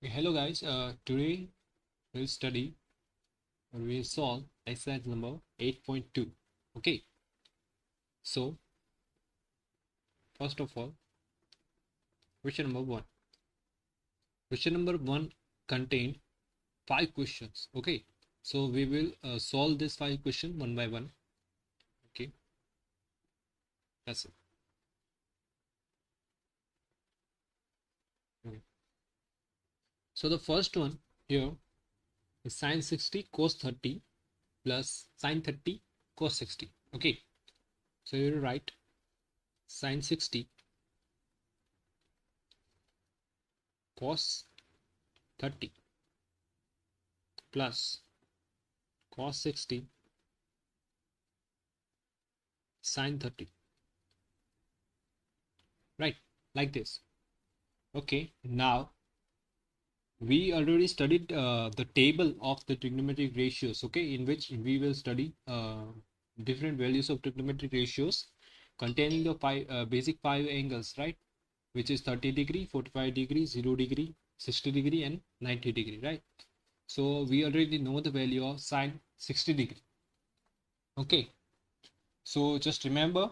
Hello guys, today we'll study or we'll solve exercise number 8.2. Okay, so first of all, question number 1. Question number 1 contained 5 questions. Okay, so we will solve this 5 question one by one. Okay, that's it. Okay. So the first one here is sine 60 cos 30 plus sine 30 cos 60. Okay, so you will write sine 60 cos 30 plus cos 60 sine 30, right, like this. Okay, now we already studied the table of the trigonometric ratios, okay, in which we will study different values of trigonometric ratios containing the basic 5 angles, right, which is 30 degree, 45 degree, 0 degree, 60 degree and 90 degree, right? So we already know the value of sine 60 degree. Okay, so just remember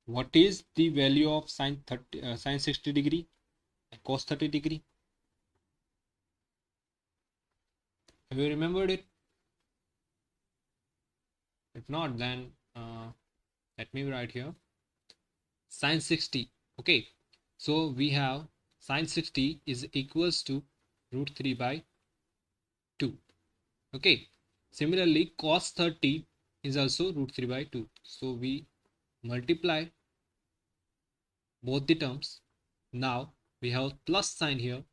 what is the value of sine 60 degree and cos 30 degree. Have you remembered it? If not, then let me write here sine 60. Okay, so we have sine 60 is equals to root 3 by 2. Okay, similarly cos 30 is also root 3 by 2. So we multiply both the terms. Now we have plus sign here,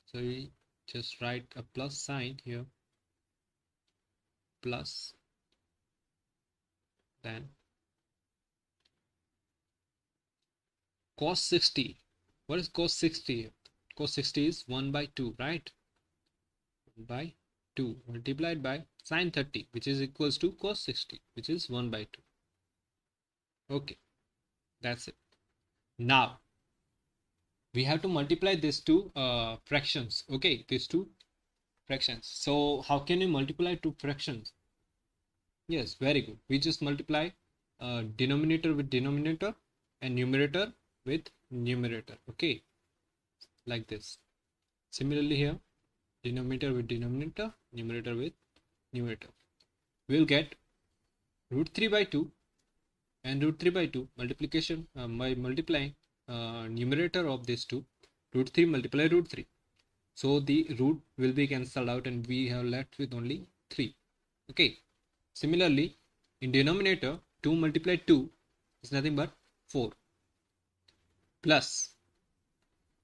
so we just write a plus sign here, plus, then cos 60. What is cos 60? Cos 60 is 1 by 2, right? 1 by 2 multiplied by sine 30, which is equals to cos 60, which is 1 by 2. Okay, that's it. Now we have to multiply these two fractions. Okay, these two fractions. So how can we multiply two fractions? Yes, very good. We just multiply denominator with denominator and numerator with numerator. Okay, like this. Similarly here, denominator with denominator, numerator with numerator. We'll get root 3 by 2 and root 3 by 2 multiplication by multiplying numerator of these two, root 3 multiply root 3. So the root will be cancelled out and we have left with only 3. Okay. Similarly, in denominator, 2 multiply 2 is nothing but 4. Plus,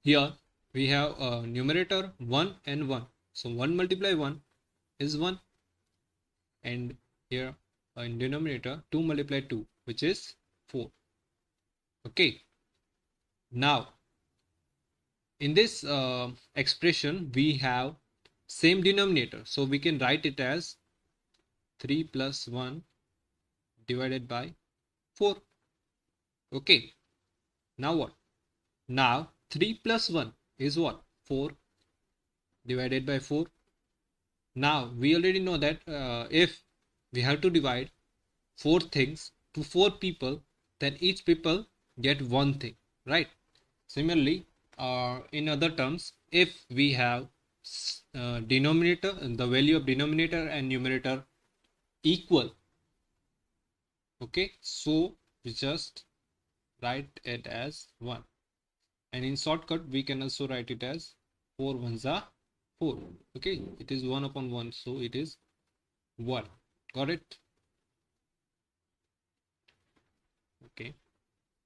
here we have numerator 1 and 1. So 1 multiply 1 is 1. And here in denominator 2 multiply 2, which is 4. Okay, now in this expression we have same denominator, so we can write it as 3 plus 1 divided by 4. Okay, now what? Now 3 plus 1 is what? 4 divided by 4. Now we already know that if we have to divide 4 things to 4 people, then each people get one thing, right? Similarly, in other terms, if we have denominator, the value of denominator and numerator equal, okay, so we just write it as 1, and in shortcut we can also write it as 4 ones are 4. Okay, it is 1 upon 1, so it is 1. Got it? Okay,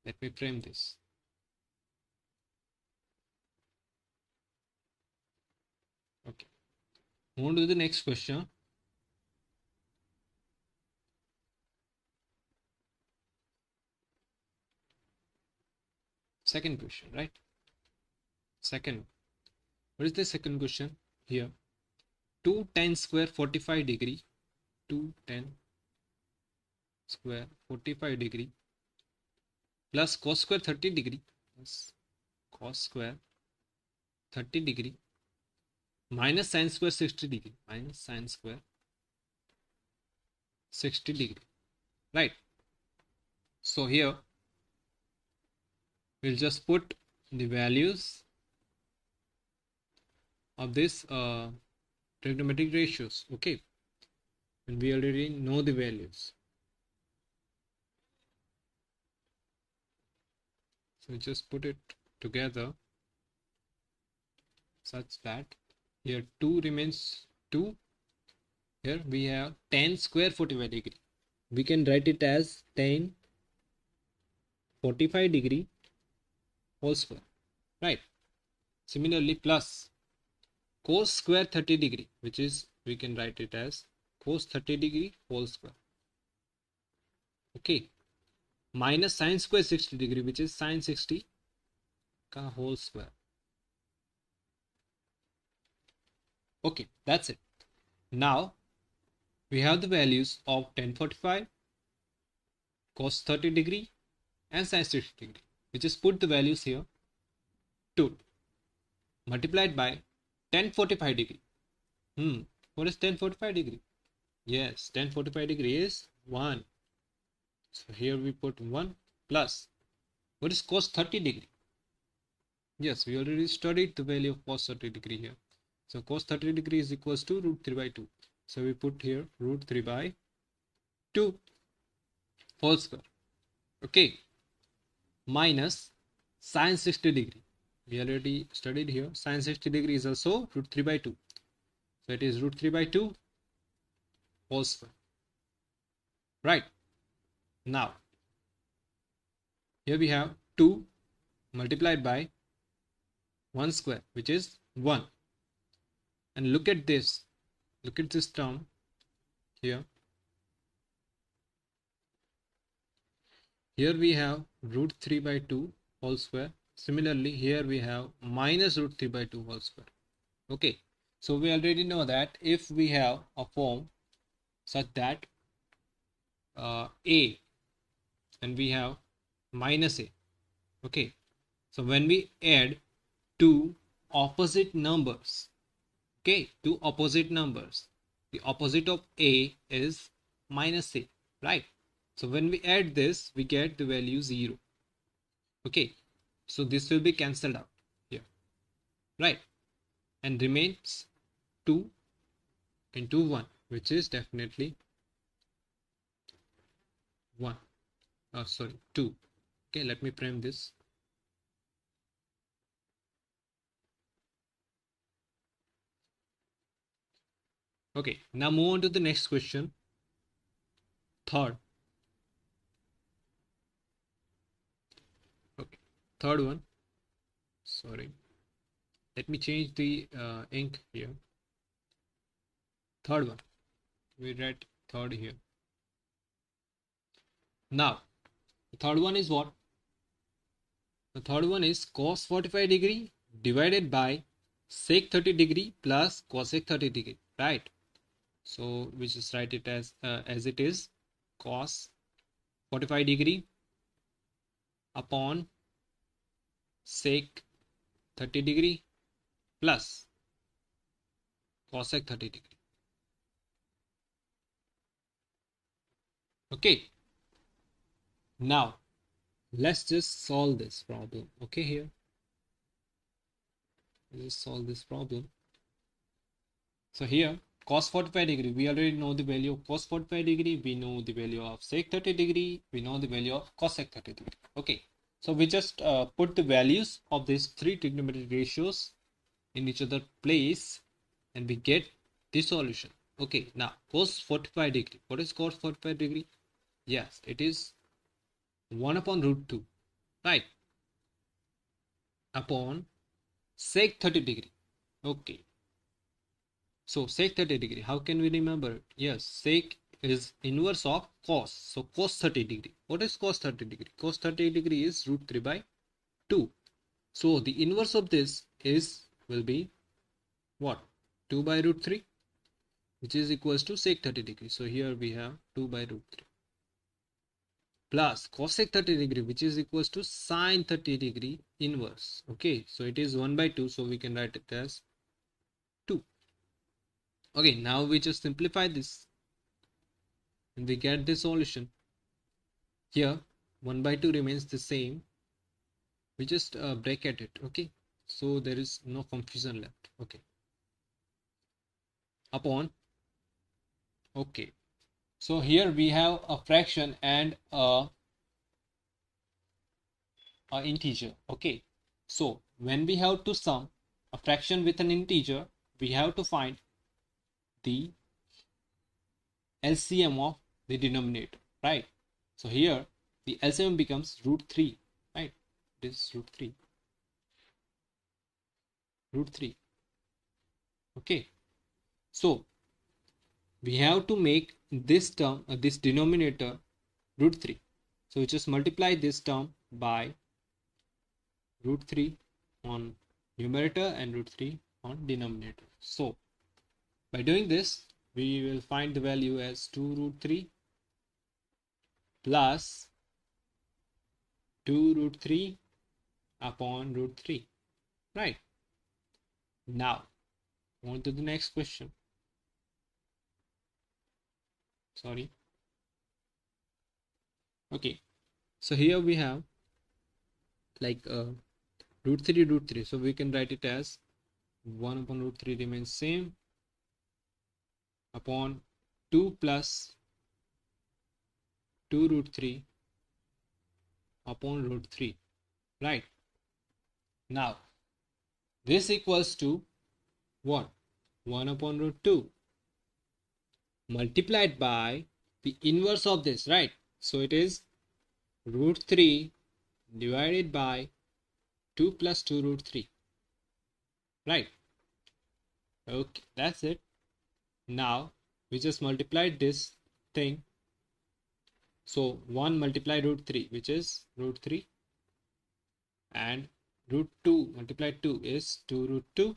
let me frame this. Okay, move on to the next question. Second question, right? Second, what is the second question here? 2 tan square 45 degree, 2 tan square 45 degree plus cos square 30 degree plus cos square 30 degree minus sine square 60 degree, minus sine square 60 degree, right? So here we'll just put the values of this trigonometric ratios, okay, and we already know the values. So just put it together such that here 2 remains 2. Here we have tan square 45 degree. We can write it as tan 45 degree whole square, right? Similarly, plus cos square 30 degree, which is we can write it as cos 30 degree whole square, okay, minus sine square 60 degree, which is sine 60 ka whole square. Okay, that's it. Now we have the values of tan 45, cos 30 degree and sine 60 degree. We just put the values here. 2 multiplied by tan 45 degree. What is tan 45 degree? Yes, tan 45 degree is 1. So here we put 1 plus. What is cos 30 degree? Yes, we already studied the value of cos 30 degree here. So cos 30 degree is equals to root 3 by 2. So we put here root 3 by 2 whole square. Okay. Minus sine 60 degree. We already studied here. Sine 60 degree is also root 3 by 2. So it is root 3 by 2 whole square. Right. Now, here we have 2 multiplied by 1 square, which is 1. And look at this. Look at this term here. Here we have root 3 by 2 whole square. Similarly, here we have minus root 3 by 2 whole square. Okay. So we already know that if we have a form such that a and we have minus a. Okay. So when we add two opposite numbers, okay, two opposite numbers, the opposite of a is minus a, right? So when we add this, we get the value 0. Okay, so this will be cancelled out here, right? And remains 2 into 1, which is definitely 1. Sorry, 2. Okay, let me frame this. Okay, now move on to the next question. Third. Okay, third one. Sorry. Let me change the ink here. Third one. We write third here. Now, the third one is what? The third one is cos 45 degree divided by sec 30 degree plus cosec 30 degree, right? So we just write it as it is, cos 45 degree upon sec 30 degree plus cosec 30 degree. Okay. Now let's just solve this problem. Okay, here let's just solve this problem. So here cos 45 degree, we already know the value of cos 45 degree, we know the value of sec 30 degree, we know the value of cosec 30 degree. Okay, so we just put the values of these three trigonometric ratios in each other place and we get the solution. Okay, now cos 45 degree, what is cos 45 degree? Yes, it is 1 upon root 2, right, upon sec 30 degree. Okay, so sec 30 degree, how can we remember it? Yes, sec is inverse of cos. So cos 30 degree. What is cos 30 degree? Cos 30 degree is root 3 by 2. So the inverse of this will be what? 2 by root 3, which is equals to sec 30 degree. So here we have 2 by root 3 plus cosec 30 degree, which is equals to sine 30 degree inverse. Okay, so it is 1 by 2. So we can write it as 2. Okay, now we just simplify this and we get this solution. Here 1 by 2 remains the same. We just bracket it. Okay, so there is no confusion left. Okay, upon. Okay, so here we have a fraction and a integer. Okay, so when we have to sum a fraction with an integer, we have to find the LCM of the denominator, right? So here the LCM becomes root 3, right? This is root 3, root 3. Okay, so we have to make this term, this denominator root 3. So we just multiply this term by root 3 on numerator and root 3 on denominator. So by doing this, we will find the value as 2 root 3 plus 2 root 3 upon root 3, right? Now on to the next question. Sorry. Okay, so here we have like root 3, so we can write it as 1 upon root 3 remains same upon 2 plus 2 root 3 upon root 3, right? Now this equals to what? 1 upon root 2 multiplied by the inverse of this, right? So it is root 3 divided by 2 plus 2 root 3, right? Okay, that's it. Now we just multiplied this thing. So 1 multiplied root 3, which is root 3, and root 2 multiplied 2 is 2 root 2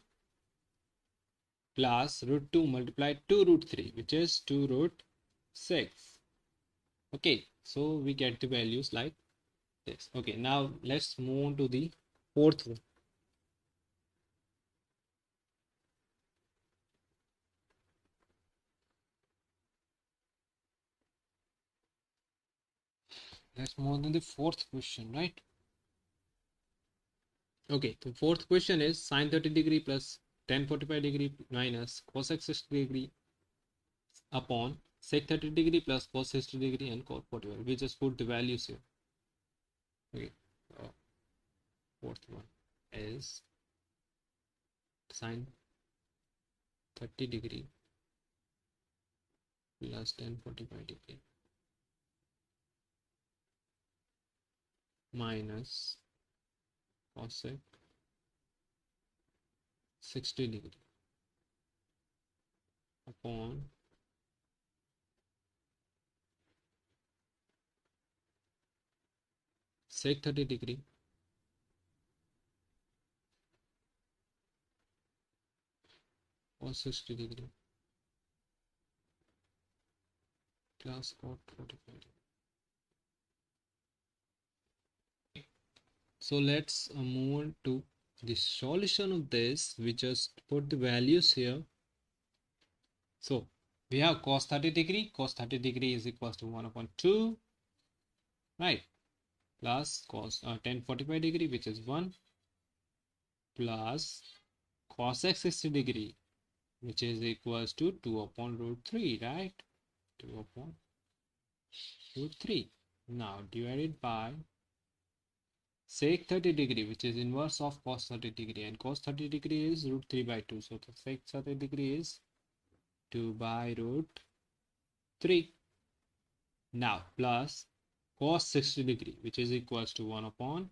plus root 2 multiplied 2 root 3, which is 2 root 6. Okay, so we get the values like this. Okay, now let's move on to the fourth one. Let's move on to the fourth question, right? Okay, the fourth question is sine 30 degree plus tan 45 degree minus cosec 60 degree upon sec 30 degree plus cos 60 degree and cos 45. We just put the values here. Okay, fourth one is sine 30 degree plus tan 45 degree minus cosec 60 degree upon sec 30 degree cos 60 degree plus cos 45 degree. So let's move on to the solution of this. We just put the values here. So we have cos 30 degree. Cos 30 degree is equals to 1 upon 2, right? Plus cos tan 45 degree, which is 1, plus cosec 60 degree, which is equals to 2 upon root 3, right? 2 upon root 3. Now divided by sec 30 degree, which is inverse of cos 30 degree, and cos 30 degree is root 3 by 2. So the sec 30 degree is 2 by root 3. Now plus cos 60 degree, which is equals to 1 upon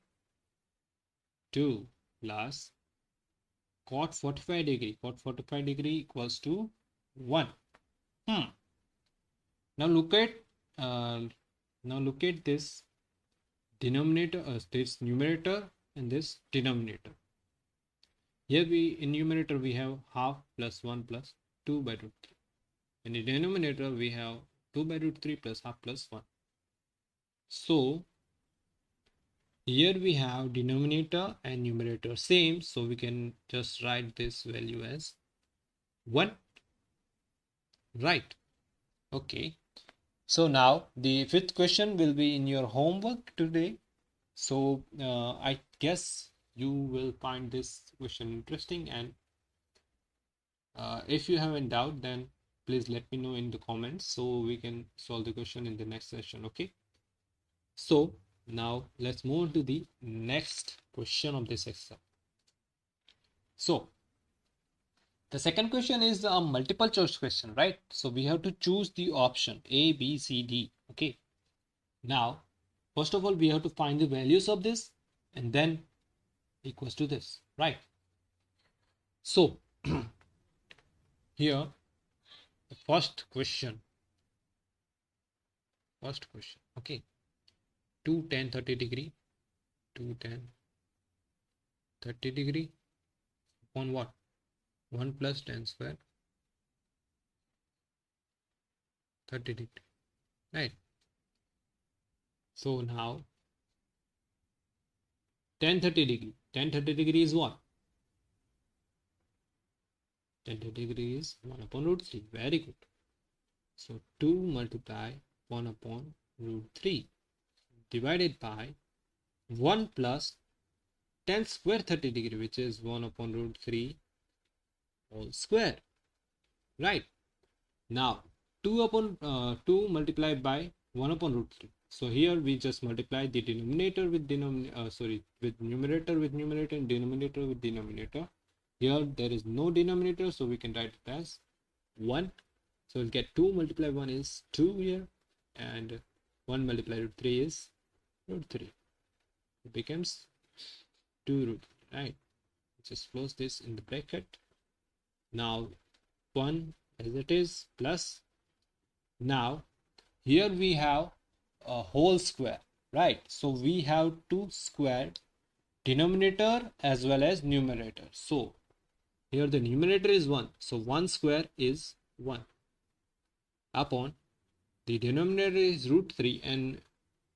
2 plus cot 45 degree. Cot 45 degree equals to 1. Now look at this denominator, this numerator and this denominator. Here in numerator we have half plus 1 plus 2 by root 3. In the denominator we have 2 by root 3 plus half plus 1. So here we have denominator and numerator same, so we can just write this value as 1. right? Okay, so now the fifth question will be in your homework today. So I guess you will find this question interesting, and if you have any doubt, then please let me know in the comments so we can solve the question in the next session. Okay, so now let's move to the next question of this exercise. So the second question is a multiple choice question, right? So we have to choose the option A, B, C, D. Okay, now first of all we have to find the values of this and then equals to this, right? So here the first question, okay, 2 10 30 degree, 2 10 30 degree upon what, 1 plus 10 square 30 degree, right? So now 10 30 degree is what, 10 30 degree is 1 upon root 3. Very good. So 2 multiply 1 upon root 3 divided by 1 plus 10 square 30 degree, which is 1 upon root 3 whole square, right? Now 2 multiplied by 1 upon root 3. So here we just multiply the denominator with with numerator and denominator with denominator. Here there is no denominator, so we can write it as 1. So we'll get 2 multiplied 1 is 2 here, and 1 multiplied root 3 is root 3. It becomes 2 root 3, right? Just close this in the bracket. Now 1 as it is plus, now here we have a whole square, right? So we have to square denominator as well as numerator. So here the numerator is 1, so 1 square is 1 upon the denominator is root 3 and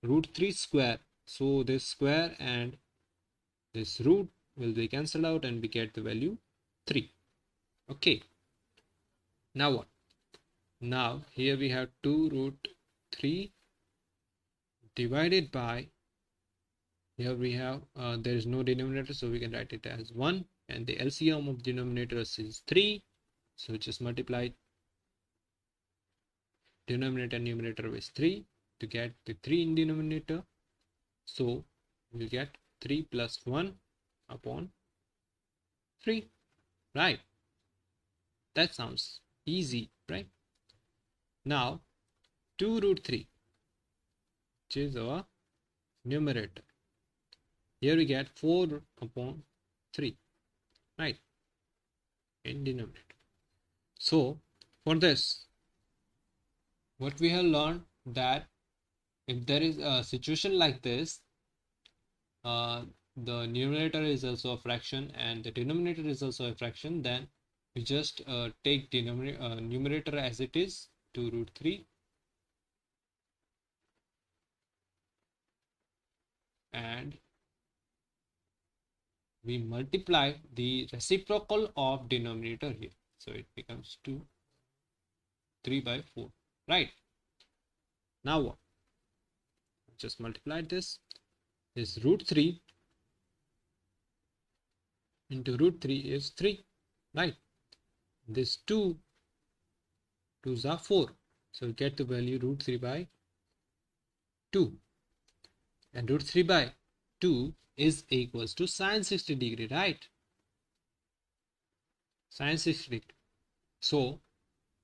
root 3 square. So this square and this root will be cancelled out and we get the value 3. Okay, now what? Now here we have 2 root 3 divided by, here we have there is no denominator, so we can write it as 1, and the LCM of denominators is 3, so just multiply denominator and numerator with 3 to get the 3 in denominator. So we'll get 3 plus 1 upon 3, right? That sounds easy, right? Now 2 root 3, which is our numerator. Here we get 4 upon 3, right, in denominator. So for this, what we have learned, that if there is a situation like this, the numerator is also a fraction and the denominator is also a fraction, then we just take numerator as it is, 2 root 3, and we multiply the reciprocal of denominator here, so it becomes 2 3 by 4, right? Now what? Just multiply this root 3 into root 3 is 3, right? This 2 2s are 4, so we get the value root 3 by 2, and root 3 by 2 is equals to sine 60 degree, right? Sine 60 degree. So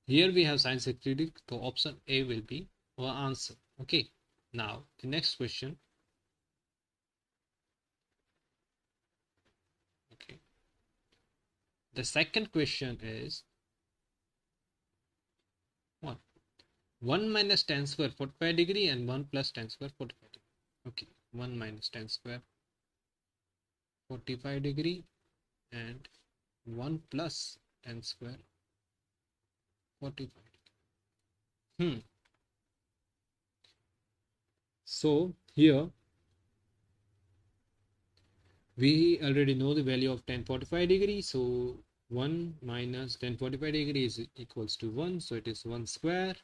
here we have sine 60 degree, so option A will be our answer. Okay, now the next question. Okay, the second question is what? 1 minus tan square 45 degree and 1 plus tan square 45 degree. Okay, 1 minus tan square 45 degree and 1 plus tan square 45 degree. So here we already know the value of tan 45 degree, so 1 minus tan 45 degrees is equals to 1, so it is 1 square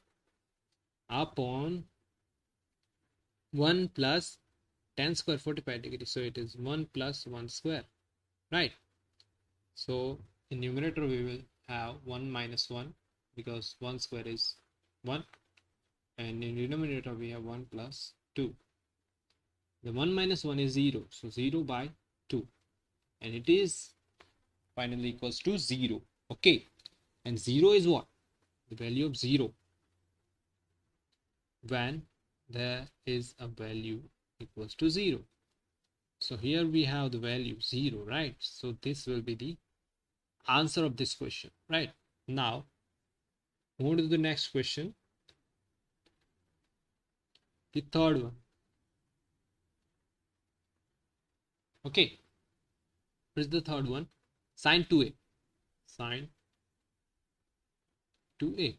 upon 1 plus tan square 45 degrees, so it is 1 plus 1 square, right? So in numerator we will have 1 minus 1 because 1 square is 1, and in denominator we have 1 plus 2. The 1 minus 1 is 0, so 0 by 2, and it is finally equals to 0. Okay, and 0 is what? The value of 0 when there is a value equals to 0. So here we have the value 0, right? So this will be the answer of this question, right? Now move to the next question, the third one. Okay, what is the third one? Sine 2a. Sine 2a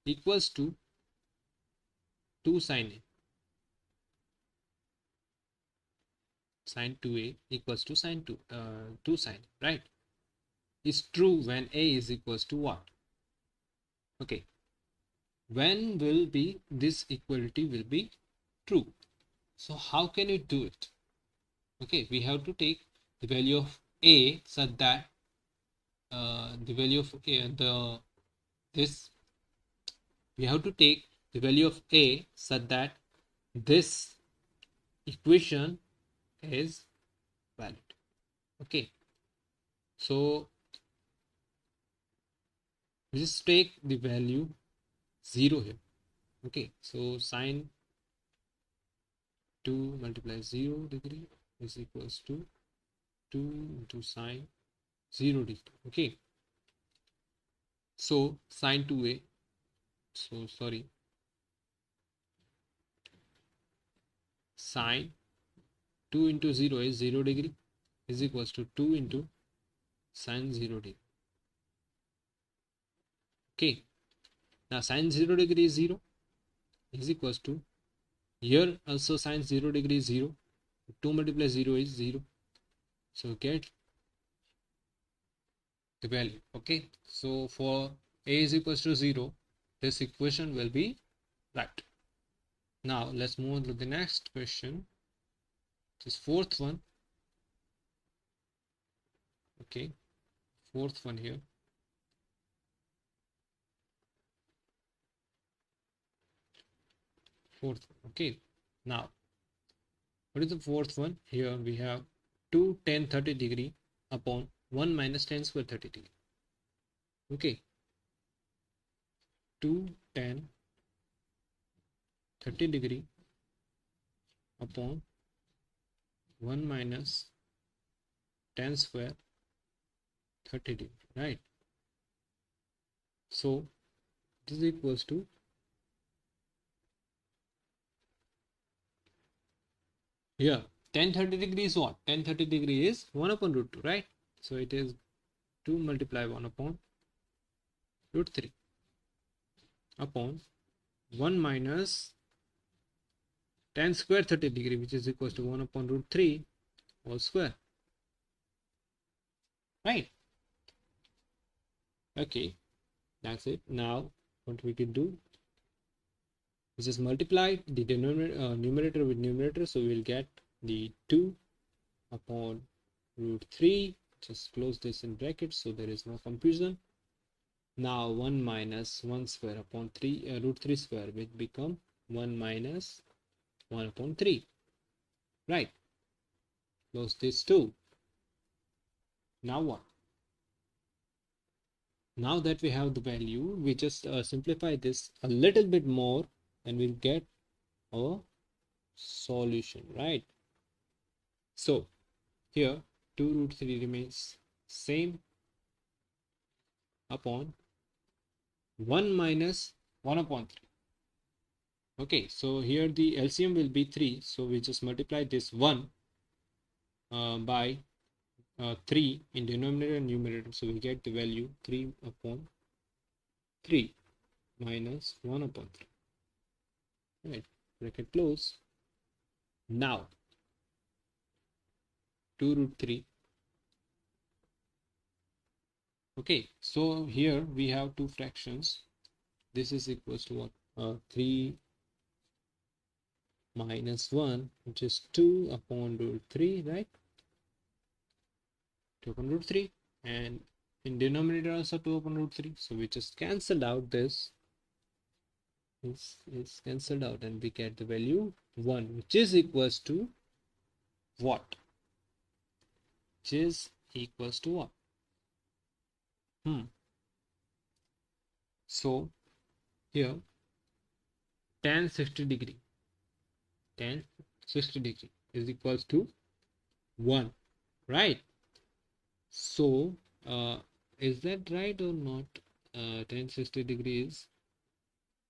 equals to 2 sine a. Sine 2a equals to 2 sine, right? Is true when a is equals to what? Okay, when will be this equality will be true? So how can you do it? Okay, we have to take the value of a such that the value of this we have to take the value of a such that this equation is valid. Okay, so we just take the value 0 here. Okay, so sine 2 multiplies 0 degree is equals to 2 into sine 0 degree. Okay, so sine 2a, so sorry, sine 2 into 0 is 0 degree is equals to 2 into sine 0 degree. Okay, now sine 0 degree is 0 is equals to, here also sine 0 degree is 0, 2 multiplies 0 is 0, so get the value. Okay, so for a is equals to 0, this equation will be right. Now let's move on to the next question, this fourth one. Okay, fourth one here. Fourth one. Okay, now what is the fourth one? Here we have 2 tan 30 degree upon 1 minus tan square 30 degree. Okay, 2 tan 30 degree upon 1 minus tan square 30 degree, right? So this is equals to, here tan 30 degree is what? Tan 30 degree is 1 upon root 2, right? So it is 2 multiply 1 upon root 3 upon 1 minus tan square 30 degree, which is equals to 1 upon root 3 whole square, right? Okay, that's it. Now what we can do is just multiply the numerator with numerator, so we'll get the 2 upon root 3. Just close this in brackets so there is no confusion. Now 1 minus 1 square upon 3 root 3 square will become 1 minus 1 upon 3, right? Close this too. Now what? Now that we have the value, we just simplify this a little bit more and we'll get our solution, right? So here 2 root 3 remains same upon 1 minus 1 upon 3. Okay, so here the LCM will be 3, so we just multiply this 1 by 3 in denominator and numerator, so we get the value 3 upon 3 minus 1 upon 3, right? Bracket close. Now 2 root 3 Okay, so here we have two fractions. This is equals to what? 3 minus 1, which is 2 upon root 3, right? 2 upon root 3, and in denominator also 2 upon root 3. So we just cancelled out this. This is cancelled out, and we get the value 1, which is equals to what? Which is equals to what? So here tan 60 degree is equals to 1, right? So is that right or not? Tan 60 degrees,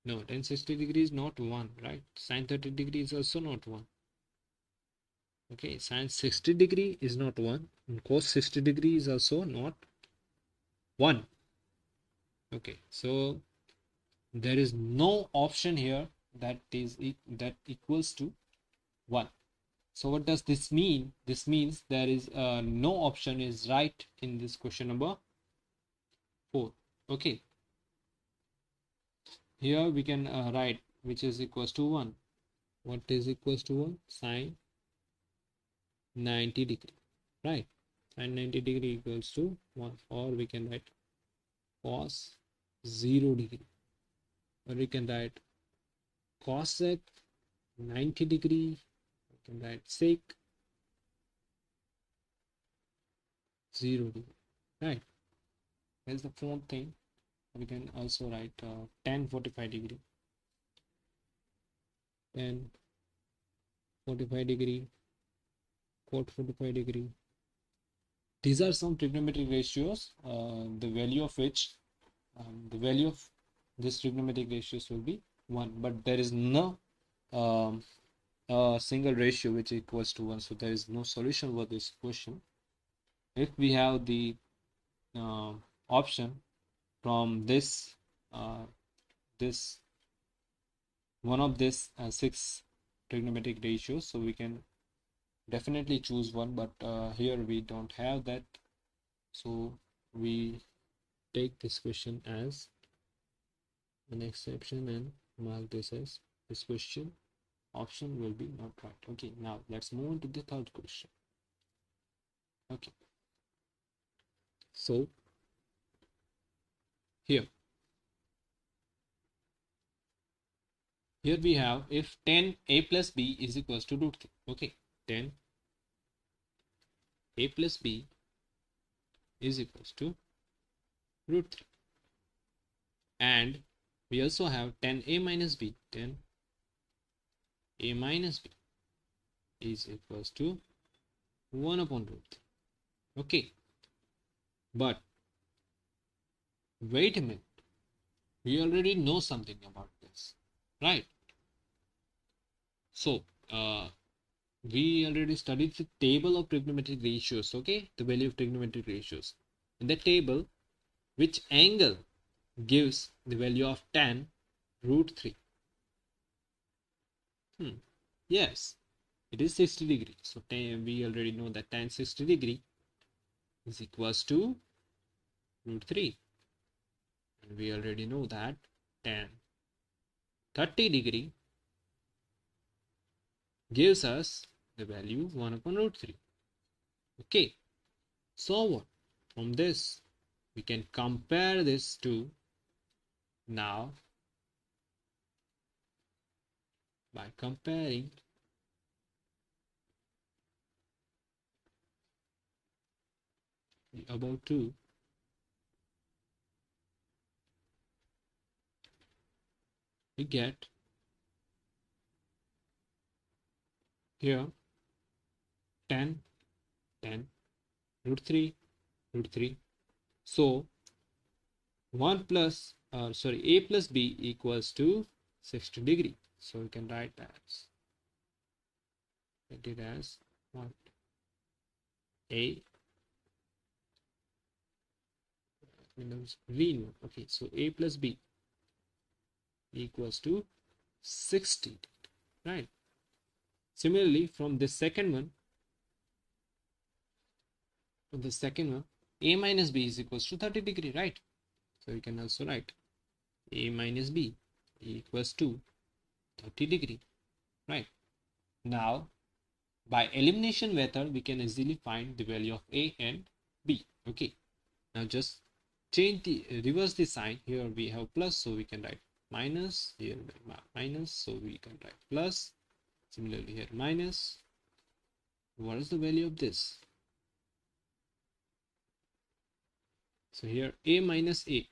no, tan 60 degree is not 1, right? Sin 30 degree is also not 1. Okay, sin 60 degree is not 1, and cos 60 degree is also not 1. Okay, so there is no option here that equals to 1. So what does this mean? This means there is no option is right in this question number 4. Okay, here we can write which is equals to 1. What is equals to 1? Sine 90 degree, right? Sine 90 degree equals to 1, or we can write cos 0 degree, or we can write cosec 90 degree, we can write sec 0 degree, right? That's the fourth thing. We can also write tan 45 degree, tan 45 degree, cot 45 degree. These are some trigonometric ratios, the value of this trigonometric ratios will be 1, but there is no single ratio which equals to 1, so there is no solution for this question. If we have the option from this one of this 6 trigonometric ratios, so we can definitely choose one, but here we don't have that, so we take this question as an exception and mark this as this question option will be not right. Okay, now let's move on to the third question. Okay, so here we have if tan a plus b is equals to root 3. Okay, tan a plus b is equals to root 3, and we also have tan a minus b, tan a minus b is equals to 1 upon root 3. Okay, but wait a minute, we already know something about this, right? So we already studied the table of trigonometric ratios. Okay, the value of trigonometric ratios in the table, which angle gives the value of tan root 3? Yes, it is 60 degree. So we already know that tan 60 degree is equals to root 3, and we already know that tan 30 degree gives us the value 1 upon root 3. Okay, so what? From this we can compare this to, now by comparing the above two, we get here tan root 3 root 3. So 1 plus a plus b equals to 60 degree. So we can write it as what? A green one. Okay, so a plus b equals to 60, right? Similarly, from the second one, A minus B is equals to 30 degree, right? So we can also write A minus B equals to 30 degree, right? Now, by elimination method, we can easily find the value of A and B. Okay. Now just reverse the sign. Here we have plus, so we can write minus. Here minus, so we can write plus. Similarly here minus. What is the value of this? So here A minus A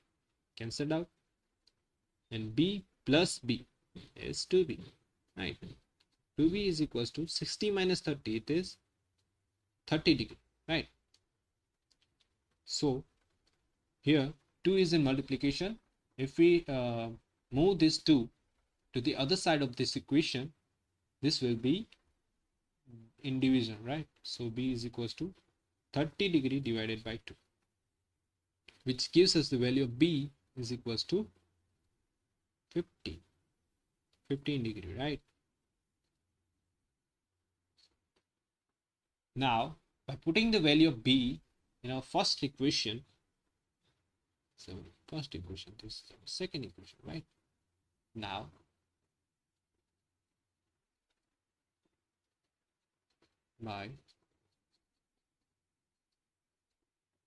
cancelled out, and B plus B is 2B, right? 2B is equals to 60 minus 30, it is 30 degree, right? So here 2 is in multiplication. If we move this 2 to the other side of this equation, this will be in division, right? So B is equals to 30 degree divided by 2, which gives us the value of B is equals to 15 degree, right? Now, by putting the value of B in our first equation, so first equation, this is the second equation, right? Now, by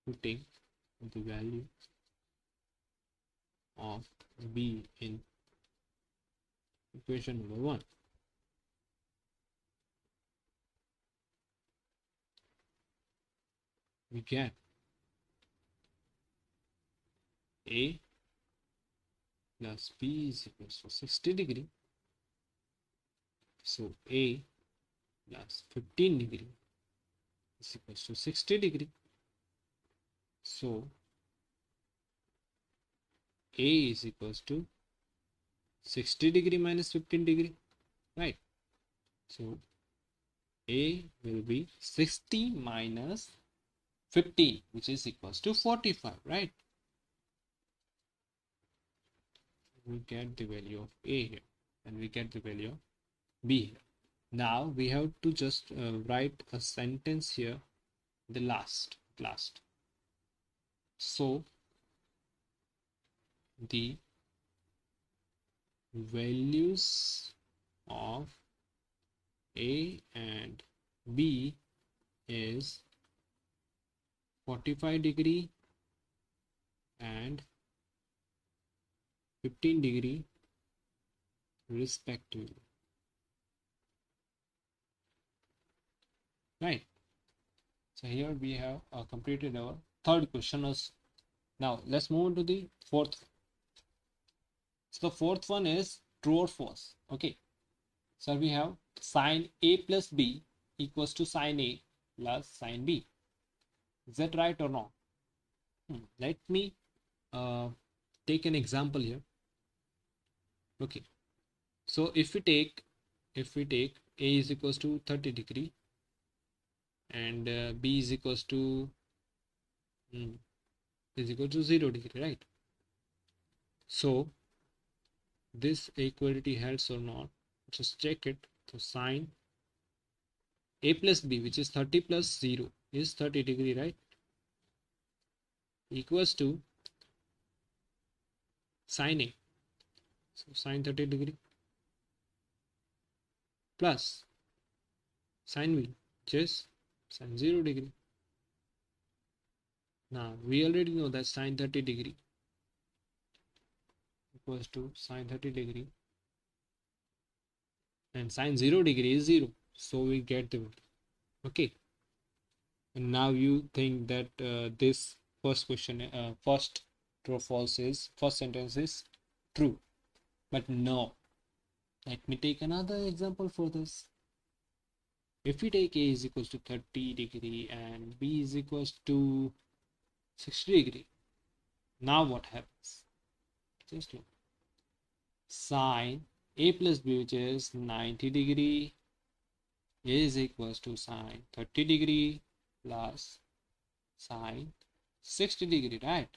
putting the value of B in equation number 1, we get A plus B is equals to 60 degree. So A plus 15 degree is equals to 60 degree. So A is equals to 60 degree minus 15 degree, right? So A will be 60 minus 15, which is equals to 45, right? We get the value of A here, and we get the value of B here. Now we have to just write a sentence here, the last. So the values of A and B is 45 degree and 15 degree respectively, right? So here we have completed our third question. Now let's move to the fourth. So the fourth one is true or false. Okay, so we have sine A plus B equals to sine A plus sine B. Is that right or not? Let me take an example here. Okay, so if we take A is equals to 30 degree and B is equals to 0 degree, right? So this equality holds or not, just check it. So sine A plus B, which is 30 plus 0, is 30 degree, right? Equals to sine A, so sine 30 degree, plus sine B, which is sine 0 degree. Now we already know that sine 30 degree equals to sine 30 degree, and sine 0 degree is 0, so we get the value. Okay, and now you think that this first question, first true or false is, first sentence is true, but no. Let me take another example for this. If we take A is equals to 30 degree and B is equals to 60 degree, now what happens? Just look. Sine A plus B, which is 90 degree, is equals to sine 30 degree plus sine 60 degree, right?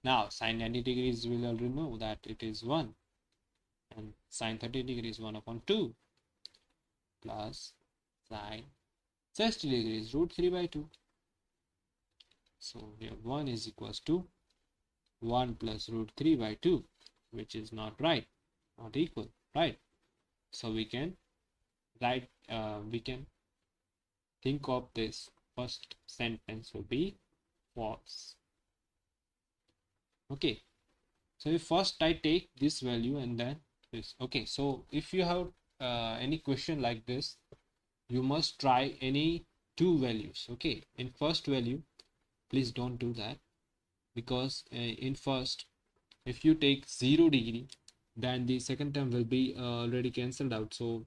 Now sine 90 degrees, we will already know that it is 1, and sine 30 degrees 1 upon 2 plus sine 60 degrees root 3 by 2. So here 1 is equals to 1 plus root 3 by 2, which is not right, not equal, right? So we can write, we can think of this first sentence will be false. Okay, so if first I take this value and then this. Okay, so if you have any question like this, you must try any two values. Okay, in first value, please don't do that, because in first, if you take 0 degree, then the second term will be already cancelled out. So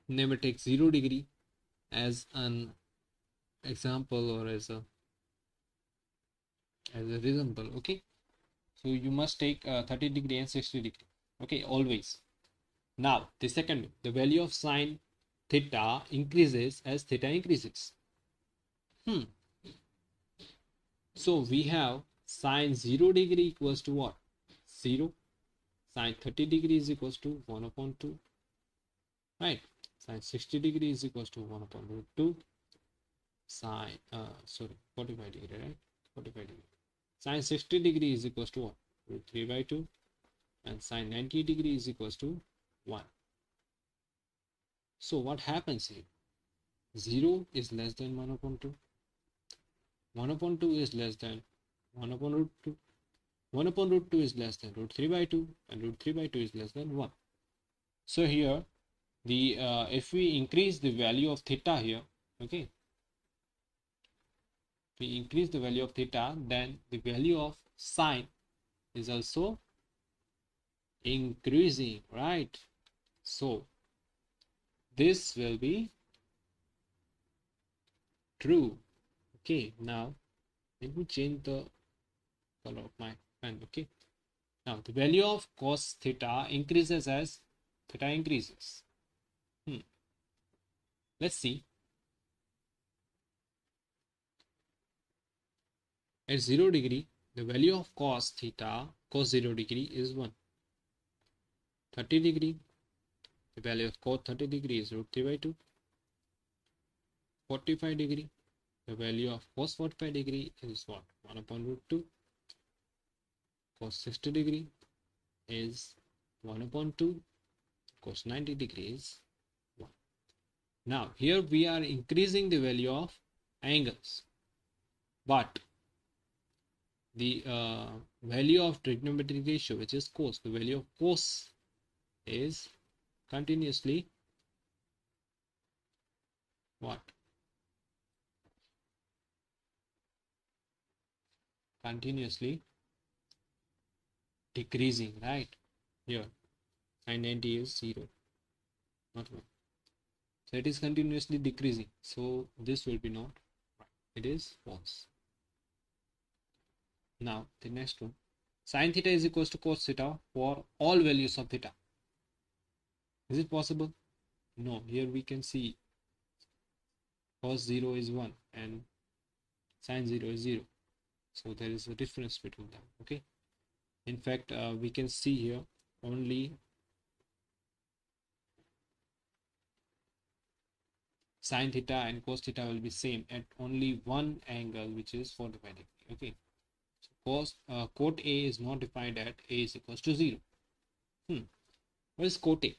never take 0 degree as an example or as a reasonable. Okay, so you must take 30 degree and 60 degree. Okay, always. Now the second, the value of sine theta increases as theta increases. So we have sine 0 degree equals to what? 0. Sine 30 degree is equals to 1 upon 2. Right? Sine 60 degree is equals to 1 upon root 2. Sine, 45 degree, right? 45 degree. Sine 60 degree is equals to what? Root 3 by 2. And sine 90 degree is equals to 1. So what happens here? 0 is less than 1 upon 2. 1 upon 2 is less than 1 upon root 2. 1 upon root 2 is less than root 3 by 2, and root 3 by 2 is less than 1. So here, the if we increase the value of theta here, okay, if we increase the value of theta, then the value of sine is also increasing, right? So this will be true. Okay, now let me change the color of my pen. Okay, now the value of cos theta increases as theta increases. Let's see. At 0 degree, the value of cos theta, cos 0 degree is 1. 30 degree, the value of cos 30 degree is root 3 by 2. 45 degree, the value of cos 45 degree is what? 1 upon root 2. Cos 60 degree is 1 upon 2. Cos 90 degree is 1. Now here we are increasing the value of angles, but the value of trigonometric ratio, which is cos, the value of cos is continuously what? Continuously decreasing, right? Here sin 90 is 0, not 1. So it is continuously decreasing. So this will be not right. It is false. Now the next one, sin theta is equals to cos theta for all values of theta. Is it possible? No. Here we can see cos 0 is 1 and sin 0 is 0. So there is a difference between them. Okay. In fact, we can see here only sin theta and cos theta will be same at only one angle, which is 45 degree. Okay. So cos cot A is not defined at A is equals to 0. What is cot A?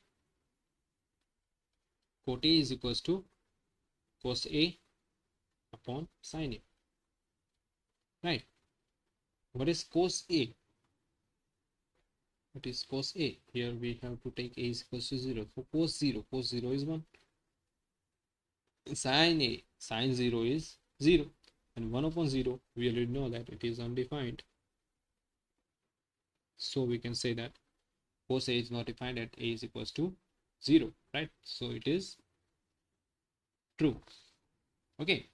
Cot A is equals to cos A upon sin A. Right. What is cos A? What is cos A? Here we have to take A is equals to 0. For cos 0, cos 0 is 1. Sin A, sin 0 is 0. And 1 upon 0, we already know that it is undefined. So we can say that cos A is not defined at A is equals to 0, right? So it is true. Okay.